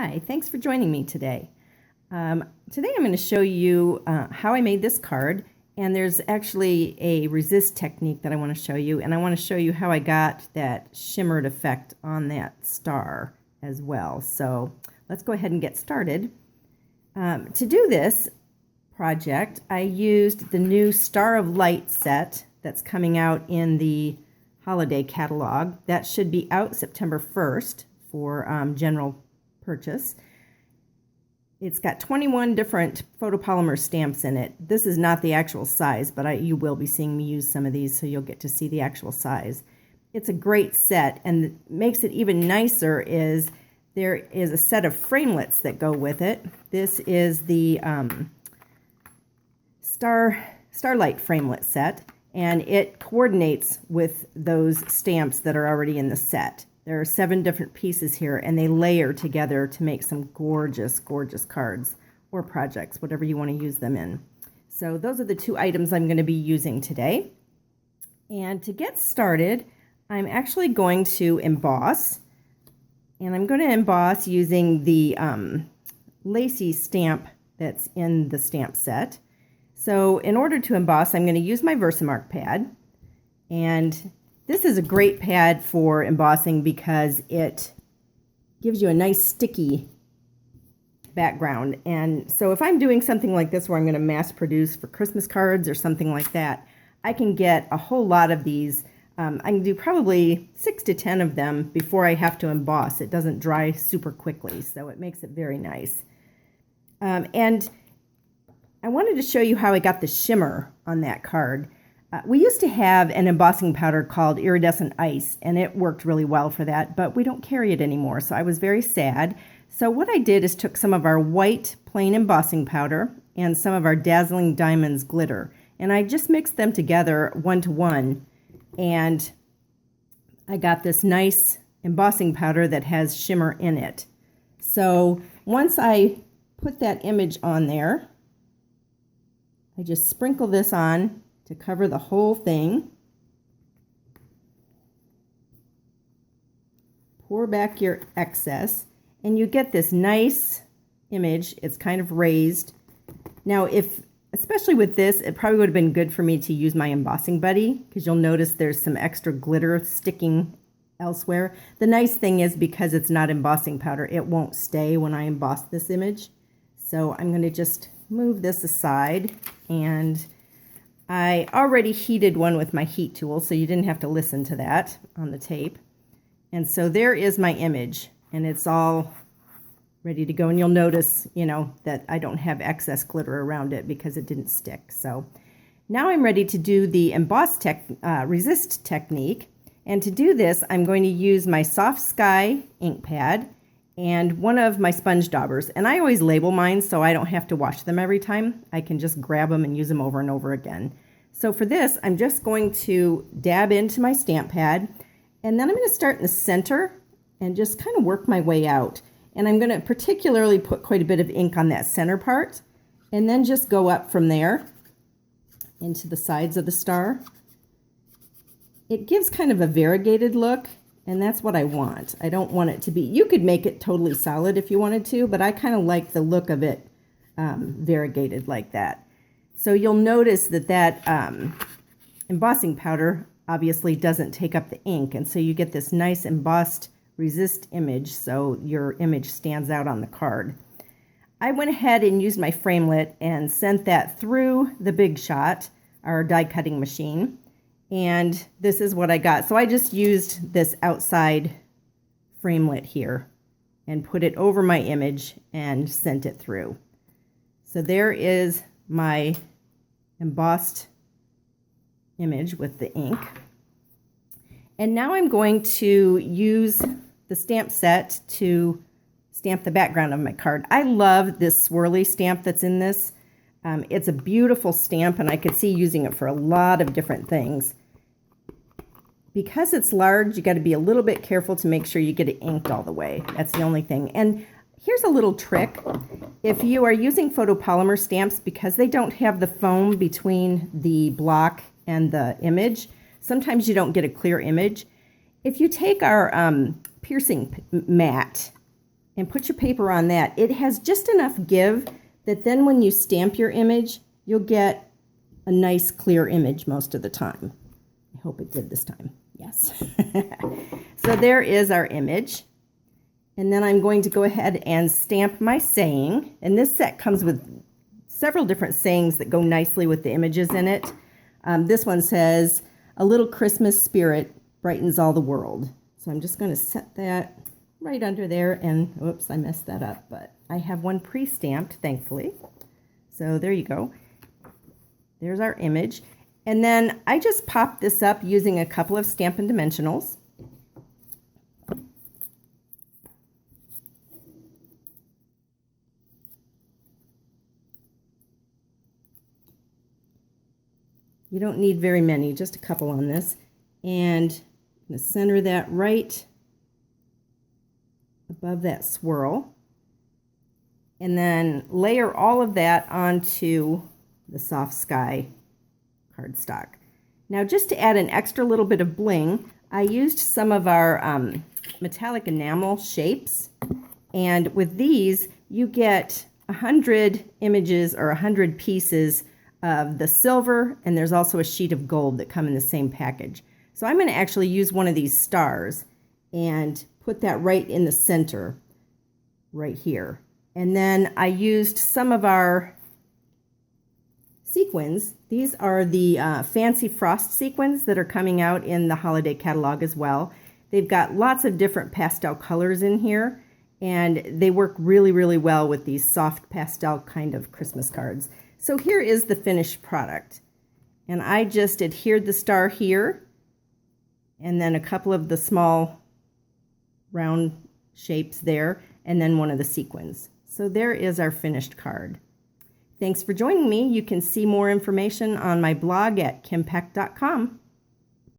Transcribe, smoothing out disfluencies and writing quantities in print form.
Hi, thanks for joining me today. Today I'm going to show you how I made this card, and there's actually a resist technique that I want to show you, and I want to show you how I got that shimmered effect on that star as well. So let's go ahead and get started. To do this project, I used the new Star of Light set that's coming out in the holiday catalog. That should be out September 1st for general purchase. It's got 21 different photopolymer stamps in it. This is not the actual size, but you will be seeing me use some of these, so you'll get to see the actual size. It's a great set, and what makes it even nicer is there is a set of framelits that go with it. This is the Starlight framelit set, and it coordinates with those stamps that are already in the set. There are 7 different pieces here, and they layer together to make some gorgeous, gorgeous cards or projects, whatever you want to use them in. So those are the 2 items I'm going to be using today. And to get started, I'm actually going to emboss. And I'm going to emboss using the lacy stamp that's in the stamp set. So in order to emboss, I'm going to use my Versamark pad. And this is a great pad for embossing because it gives you a nice sticky background. And so if I'm doing something like this where I'm going to mass produce for Christmas cards or something like that, I can get a whole lot of these. I can do probably 6 to 10 of them before I have to emboss. It doesn't dry super quickly, so it makes it very nice. And I wanted to show you how I got the shimmer on that card. We used to have an embossing powder called Iridescent Ice, and it worked really well for that, but we don't carry it anymore, so I was very sad. So what I did is took some of our white plain embossing powder and some of our Dazzling Diamonds glitter, and I just mixed them together 1-to-1, and I got this nice embossing powder that has shimmer in it. So once I put that image on there, I just sprinkle this on to cover the whole thing. Pour back your excess, and you get this nice image. It's kind of raised. Now, especially with this, it probably would have been good for me to use my embossing buddy, because you'll notice there's some extra glitter sticking elsewhere. The nice thing is, because it's not embossing powder, it won't stay when I emboss this image. So I'm going to just move this aside, and I already heated one with my heat tool, so you didn't have to listen to that on the tape. And so there is my image, and it's all ready to go. And you'll notice, that I don't have excess glitter around it because it didn't stick. So now I'm ready to do the emboss resist technique. And to do this, I'm going to use my Soft Sky ink pad and one of my sponge daubers. And I always label mine so I don't have to wash them every time. I can just grab them and use them over and over again. So for this, I'm just going to dab into my stamp pad, and then I'm going to start in the center and just kind of work my way out. And I'm going to particularly put quite a bit of ink on that center part, and then just go up from there into the sides of the star. It gives kind of a variegated look, and that's what I want. I don't want it to be, you could make it totally solid if you wanted to, but I kind of like the look of it variegated like that. So you'll notice that embossing powder obviously doesn't take up the ink, and so you get this nice embossed resist image, so your image stands out on the card. I went ahead and used my framelit and sent that through the Big Shot, our die cutting machine. And this is what I got. So I just used this outside framelit here and put it over my image and sent it through. So there is my embossed image with the ink. And now I'm going to use the stamp set to stamp the background of my card. I love this swirly stamp that's in this. It's a beautiful stamp, and I could see using it for a lot of different things. Because it's large, you got to be a little bit careful to make sure you get it inked all the way. That's the only thing. And here's a little trick. If you are using photopolymer stamps, because they don't have the foam between the block and the image, sometimes you don't get a clear image. If you take our piercing mat and put your paper on that. It has just enough give that then when you stamp your image, you'll get a nice clear image most of the time. I hope it did this time. Yes. So there is our image. And then I'm going to go ahead and stamp my saying. And this set comes with several different sayings that go nicely with the images in it. This one says, "A little Christmas spirit brightens all the world." So I'm just going to set that right under there. And oops, I messed that up. But I have one pre-stamped, thankfully. So there you go. There's our image. And then I just popped this up using a couple of Stampin' Dimensionals. You don't need very many, just a couple on this. And I'm going to center that right above that swirl. And then layer all of that onto the soft sky cardstock. Now, just to add an extra little bit of bling, I used some of our metallic enamel shapes. And with these, you get 100 images or 100 pieces of the silver, and there's also a sheet of gold that come in the same package. So I'm going to actually use one of these stars and put that right in the center, right here. And then I used some of our sequins. These are the fancy frost sequins that are coming out in the holiday catalog as well. They've got lots of different pastel colors in here, and they work really, really well with these soft pastel kind of Christmas cards. So here is the finished product. And I just adhered the star here, and then a couple of the small round shapes there, and then one of the sequins. So there is our finished card. Thanks for joining me. You can see more information on my blog at kimpeck.com.